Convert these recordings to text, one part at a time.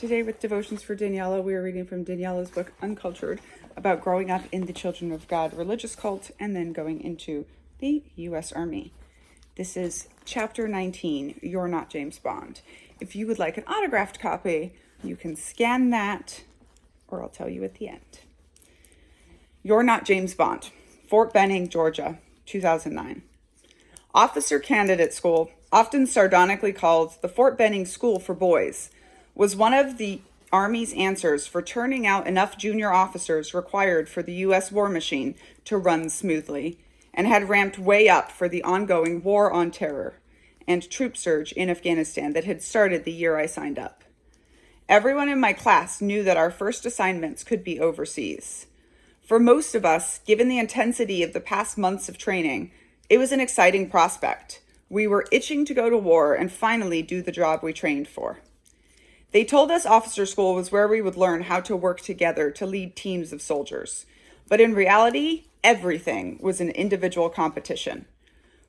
Today with Devotions for Daniella, we are reading from Daniella's book, Uncultured, about growing up in the Children of God religious cult and then going into the U.S. Army. This is Chapter 19, You're Not James Bond. If you would like an autographed copy, you can scan that, or I'll tell you at the end. You're Not James Bond, Fort Benning, Georgia, 2009. Officer Candidate School, often sardonically called the Fort Benning School for Boys, was one of the Army's answers for turning out enough junior officers required for the U.S. war machine to run smoothly, and had ramped way up for the ongoing war on terror and troop surge in Afghanistan that had started the year I signed up. Everyone in my class knew that our first assignments could be overseas. For most of us, given the intensity of the past months of training, it was an exciting prospect. We were itching to go to war and finally do the job we trained for. They told us officer school was where we would learn how to work together to lead teams of soldiers. But in reality, everything was an individual competition.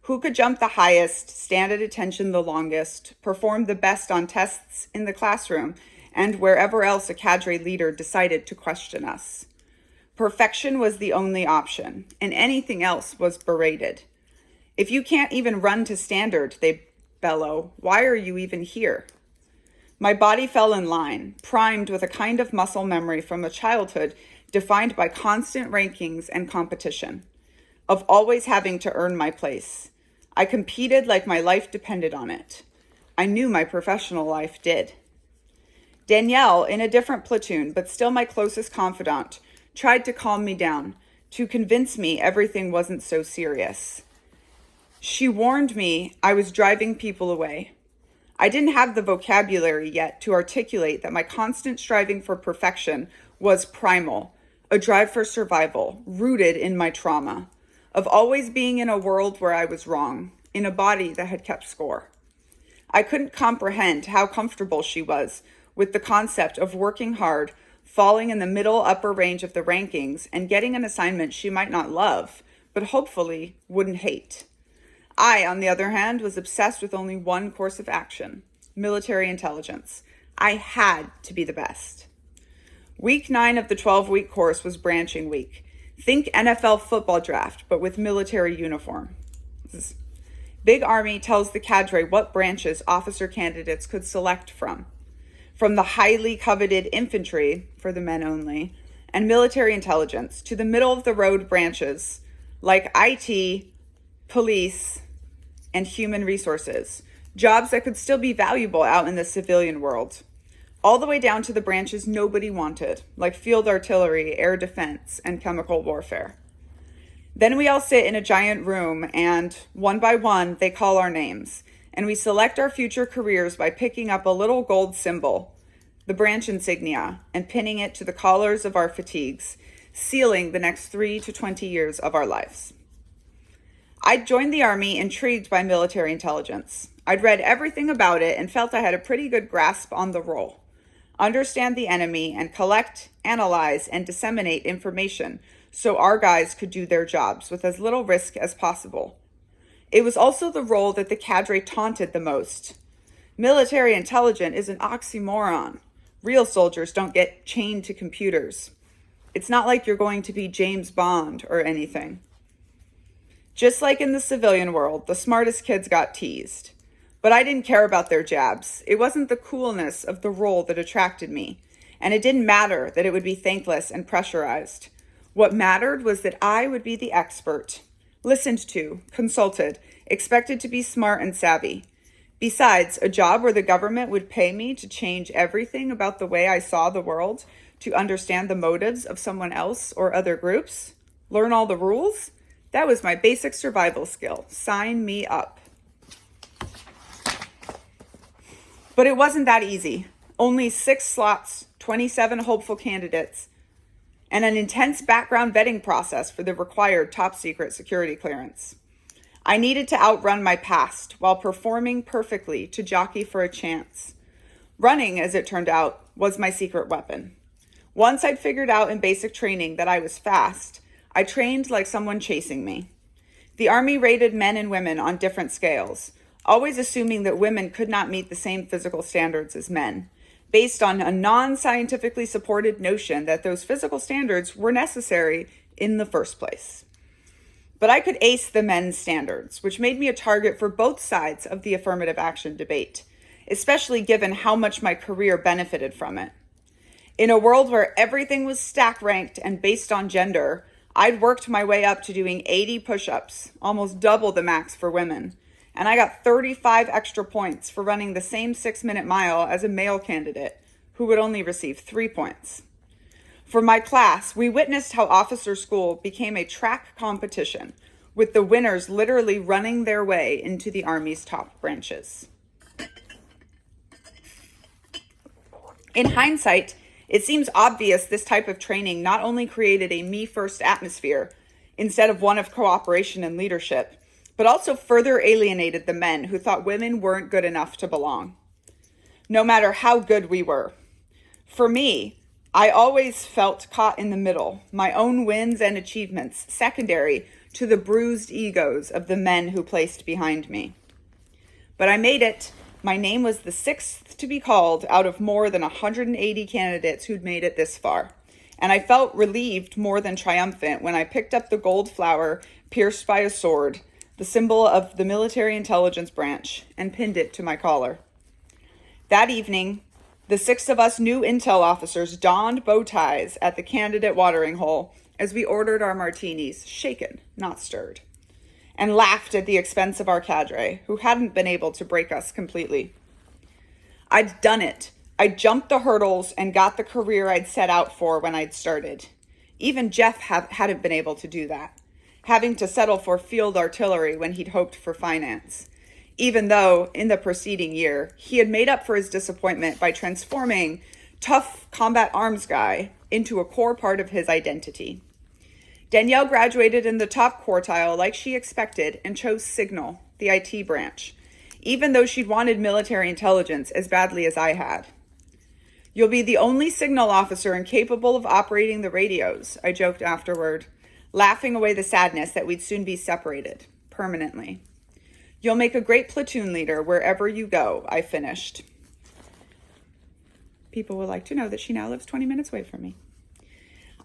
Who could jump the highest, stand at attention the longest, perform the best on tests in the classroom, and wherever else a cadre leader decided to question us. Perfection was the only option, and anything else was berated. If you can't even run to standard, they bellow, why are you even here? My body fell in line, primed with a kind of muscle memory from a childhood defined by constant rankings and competition, of always having to earn my place. I competed like my life depended on it. I knew my professional life did. Danielle, in a different platoon, but still my closest confidant, tried to calm me down, to convince me everything wasn't so serious. She warned me I was driving people away. I didn't have the vocabulary yet to articulate that my constant striving for perfection was primal, a drive for survival, rooted in my trauma, of always being in a world where I was wrong, in a body that had kept score. I couldn't comprehend how comfortable she was with the concept of working hard, falling in the middle upper range of the rankings, and getting an assignment she might not love, but hopefully wouldn't hate. I, on the other hand, was obsessed with only one course of action: military intelligence. I had to be the best. Week 9 of the 12-week course was branching week. Think NFL football draft, but with military uniform. Big Army tells the cadre what branches officer candidates could select from the highly coveted infantry, for the men only, and military intelligence, to the middle-of-the-road branches like IT, police, and human resources, jobs that could still be valuable out in the civilian world, all the way down to the branches nobody wanted, like field artillery, air defense, and chemical warfare. Then we all sit in a giant room and, one by one, they call our names, and we select our future careers by picking up a little gold symbol, the branch insignia, and pinning it to the collars of our fatigues, sealing the next 3 to 20 years of our lives. I'd joined the Army intrigued by military intelligence. I'd read everything about it and felt I had a pretty good grasp on the role. Understand the enemy and collect, analyze, and disseminate information so our guys could do their jobs with as little risk as possible. It was also the role that the cadre taunted the most. Military intelligent is an oxymoron. Real soldiers don't get chained to computers. It's not like you're going to be James Bond or anything. Just like in the civilian world, the smartest kids got teased. But I didn't care about their jabs. It wasn't the coolness of the role that attracted me, and it didn't matter that it would be thankless and pressurized. What mattered was that I would be the expert, listened to, consulted, expected to be smart and savvy. Besides, a job where the government would pay me to change everything about the way I saw the world, to understand the motives of someone else or other groups, learn all the rules. That was my basic survival skill. Sign me up. But it wasn't that easy. Only 6 slots, 27 hopeful candidates, and an intense background vetting process for the required top-secret security clearance. I needed to outrun my past while performing perfectly to jockey for a chance. Running, as it turned out, was my secret weapon. Once I'd figured out in basic training that I was fast, I trained like someone chasing me. The Army rated men and women on different scales, always assuming that women could not meet the same physical standards as men. based on a non-scientifically supported notion that those physical standards were necessary in the first place. But I could ace the men's standards, which made me a target for both sides of the affirmative action debate, especially given how much my career benefited from it. In a world where everything was stack ranked and based on gender, I'd worked my way up to doing 80 push-ups, almost double the max for women, and I got 35 extra points for running the same 6-minute mile as a male candidate, who would only receive 3 points. For my class, we witnessed how officer school became a track competition, with the winners literally running their way into the Army's top branches. In hindsight, it seems obvious this type of training not only created a me-first atmosphere instead of one of cooperation and leadership, but also further alienated the men who thought women weren't good enough to belong, no matter how good we were. For me, I always felt caught in the middle, my own wins and achievements secondary to the bruised egos of the men who placed behind me. But I made it. My name was the 6th to be called out of more than 180 candidates who'd made it this far. And I felt relieved more than triumphant when I picked up the gold flower pierced by a sword, the symbol of the military intelligence branch, and pinned it to my collar. That evening, the 6 of us new intel officers donned bow ties at the candidate watering hole as we ordered our martinis, shaken, not stirred, and laughed at the expense of our cadre, who hadn't been able to break us completely. I'd done it. I jumped the hurdles and got the career I'd set out for when I'd started. Even Jeff hadn't been able to do that, having to settle for field artillery when he'd hoped for finance, even though in the preceding year, he had made up for his disappointment by transforming tough combat arms guy into a core part of his identity. Danielle graduated in the top quartile like she expected and chose Signal, the IT branch, even though she'd wanted military intelligence as badly as I had. You'll be the only signal officer incapable of operating the radios, I joked afterward, laughing away the sadness that we'd soon be separated, permanently. You'll make a great platoon leader wherever you go, I finished. People would like to know that she now lives 20 minutes away from me.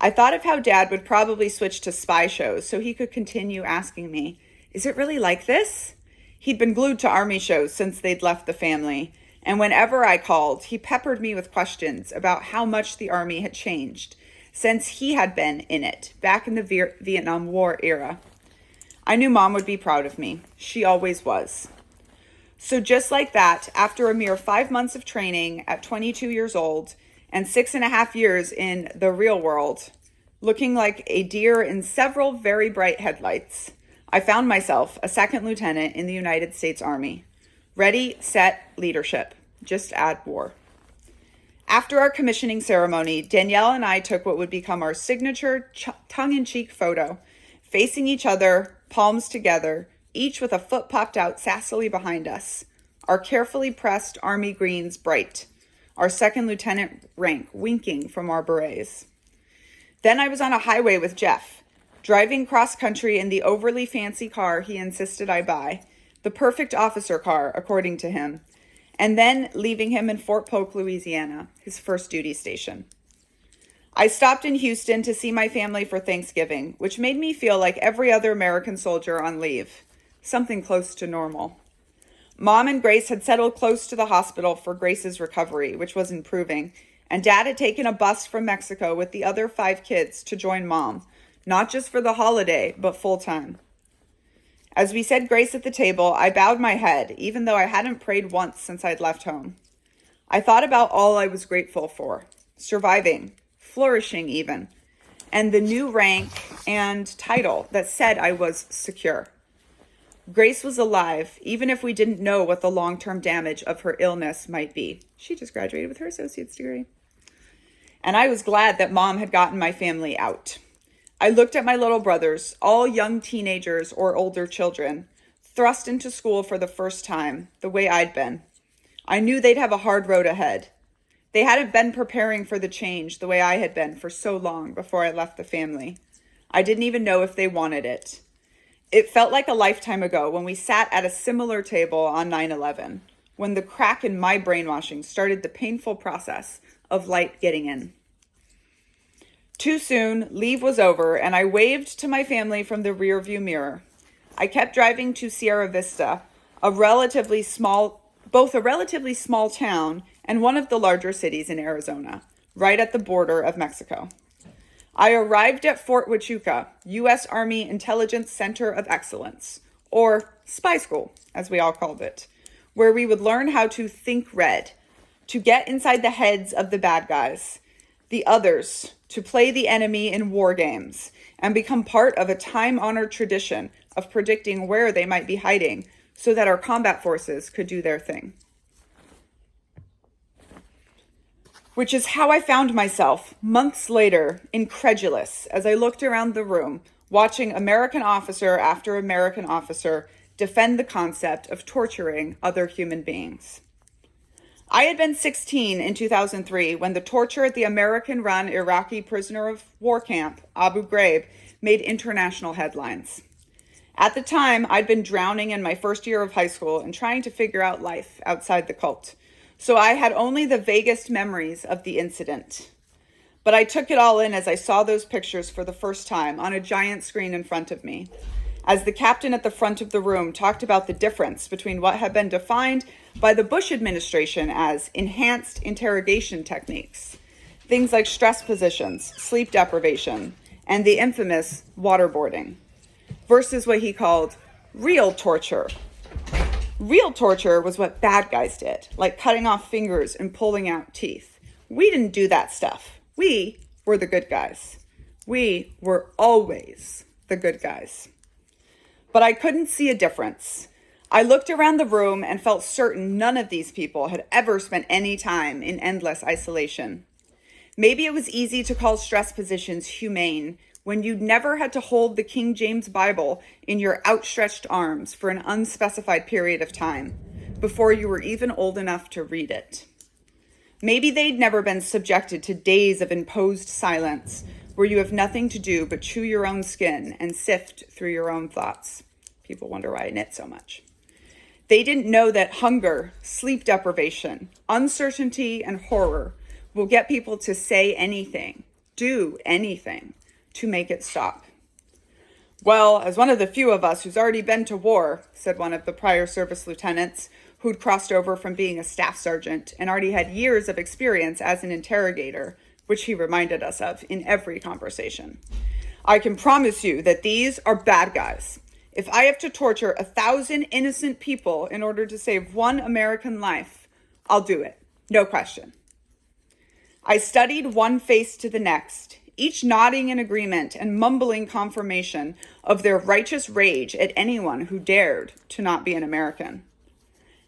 I thought of how Dad would probably switch to spy shows so he could continue asking me, is it really like this? He'd been glued to Army shows since they'd left the family, and whenever I called, he peppered me with questions about how much the Army had changed since he had been in it back in the Vietnam War era. I knew Mom would be proud of me. She always was. So just like that, after a mere 5 months of training at 22 years old and 6.5 years in the real world, looking like a deer in several very bright headlights, I found myself a second lieutenant in the United States Army. Ready, set, leadership. Just add war. After our commissioning ceremony, Danielle and I took what would become our signature tongue-in-cheek photo, facing each other, palms together, each with a foot popped out sassily behind us, our carefully pressed Army greens bright, our second lieutenant rank winking from our berets. Then I was on a highway with Jeff, driving cross-country in the overly fancy car he insisted I buy, the perfect officer car, according to him, and then leaving him in Fort Polk, Louisiana, his first duty station. I stopped in Houston to see my family for Thanksgiving, which made me feel like every other American soldier on leave, something close to normal. Mom and Grace had settled close to the hospital for Grace's recovery, which was improving, and Dad had taken a bus from Mexico with the other 5 kids to join Mom, not just for the holiday, but full-time. As we said grace at the table, I bowed my head, even though I hadn't prayed once since I'd left home. I thought about all I was grateful for, surviving, flourishing even, and the new rank and title that said I was secure. Grace was alive, even if we didn't know what the long-term damage of her illness might be. She just graduated with her associate's degree. And I was glad that Mom had gotten my family out. I looked at my little brothers, all young teenagers or older children, thrust into school for the first time, the way I'd been. I knew they'd have a hard road ahead. They hadn't been preparing for the change the way I had been for so long before I left the family. I didn't even know if they wanted it. It felt like a lifetime ago when we sat at a similar table on 9/11, when the crack in my brainwashing started the painful process of light getting in. Too soon, leave was over, and I waved to my family from the rearview mirror. I kept driving to Sierra Vista, both a relatively small town and one of the larger cities in Arizona, right at the border of Mexico. I arrived at Fort Huachuca, U.S. Army Intelligence Center of Excellence, or Spy School, as we all called it, where we would learn how to think red, to get inside the heads of the bad guys, the others, to play the enemy in war games, and become part of a time-honored tradition of predicting where they might be hiding so that our combat forces could do their thing. Which is how I found myself, months later, incredulous as I looked around the room, watching American officer after American officer defend the concept of torturing other human beings. I had been 16 in 2003 when the torture at the American-run Iraqi prisoner of war camp, Abu Ghraib, made international headlines. At the time, I'd been drowning in my first year of high school and trying to figure out life outside the cult, so I had only the vaguest memories of the incident. But I took it all in as I saw those pictures for the first time on a giant screen in front of me, as the captain at the front of the room talked about the difference between what had been defined by the Bush administration as enhanced interrogation techniques, things like stress positions, sleep deprivation, and the infamous waterboarding, versus what he called real torture. Real torture was what bad guys did, like cutting off fingers and pulling out teeth. We didn't do that stuff. We were the good guys. We were always the good guys. But I couldn't see a difference. I looked around the room and felt certain none of these people had ever spent any time in endless isolation. Maybe it was easy to call stress positions humane when you'd never had to hold the King James Bible in your outstretched arms for an unspecified period of time before you were even old enough to read it. Maybe they'd never been subjected to days of imposed silence where you have nothing to do but chew your own skin and sift through your own thoughts. People wonder why I knit so much. They didn't know that hunger, sleep deprivation, uncertainty, and horror will get people to say anything, do anything, to make it stop. Well, as one of the few of us who's already been to war, said one of the prior service lieutenants who'd crossed over from being a staff sergeant and already had years of experience as an interrogator, which he reminded us of in every conversation. I can promise you that these are bad guys. If I have to torture 1,000 innocent people in order to save one American life, I'll do it. No question. I studied one face to the next, each nodding in agreement and mumbling confirmation of their righteous rage at anyone who dared to not be an American.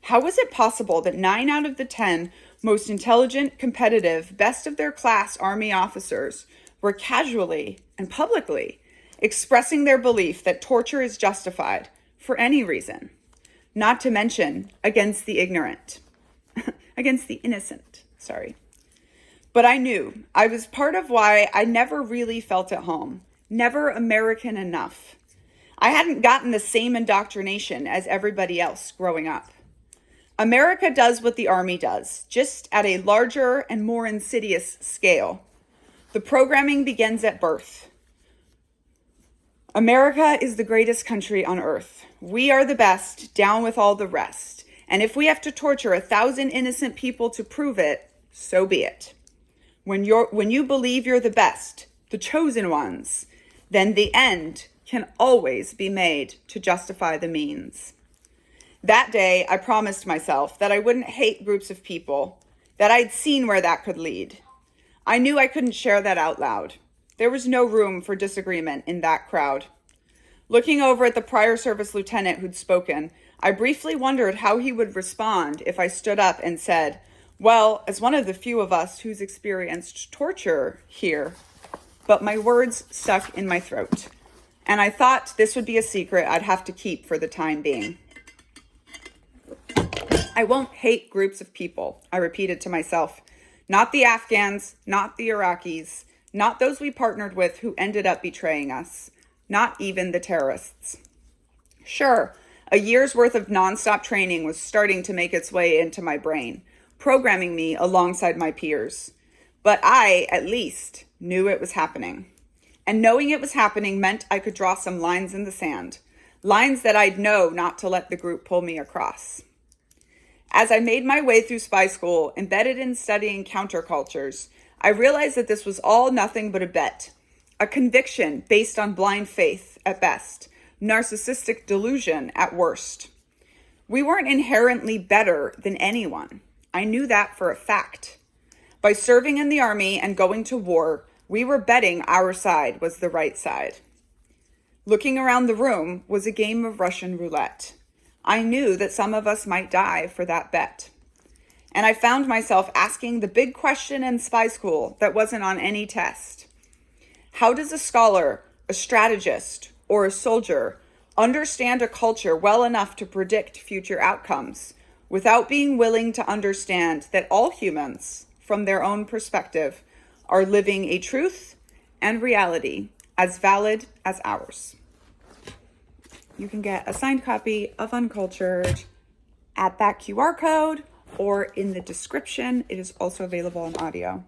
How was it possible that 9 out of the 10 most intelligent, competitive, best of their class Army officers were casually and publicly expressing their belief that torture is justified for any reason, not to mention against the ignorant, against the innocent, sorry. But I knew I was part of why I never really felt at home, never American enough. I hadn't gotten the same indoctrination as everybody else growing up. America does what the Army does, just at a larger and more insidious scale. The programming begins at birth. America is the greatest country on earth. We are the best, down with all the rest. And if we have to torture 1,000 innocent people to prove it, so be it. When you believe you're the best, the chosen ones, then the end can always be made to justify the means. That day, I promised myself that I wouldn't hate groups of people, that I'd seen where that could lead. I knew I couldn't share that out loud. There was no room for disagreement in that crowd. Looking over at the prior service lieutenant who'd spoken, I briefly wondered how he would respond if I stood up and said, well, as one of the few of us who's experienced torture here, but my words stuck in my throat. And I thought this would be a secret I'd have to keep for the time being. I won't hate groups of people, I repeated to myself. Not the Afghans, not the Iraqis, not those we partnered with who ended up betraying us, not even the terrorists. Sure, A year's worth of nonstop training was starting to make its way into my brain, programming me alongside my peers. But I, at least, knew it was happening. And knowing it was happening meant I could draw some lines in the sand, lines that I'd know not to let the group pull me across. As I made my way through spy school, embedded in studying countercultures, I realized that this was all nothing but a bet, a conviction based on blind faith at best, narcissistic delusion at worst. We weren't inherently better than anyone. I knew that for a fact. By serving in the army and going to war, we were betting our side was the right side. Looking around the room was a game of Russian roulette. I knew that some of us might die for that bet. And I found myself asking the big question in spy school that wasn't on any test. How does a scholar, a strategist, or a soldier understand a culture well enough to predict future outcomes without being willing to understand that all humans, from their own perspective, are living a truth and reality as valid as ours? You can get a signed copy of Uncultured at that QR code or in the description. It is also available on audio.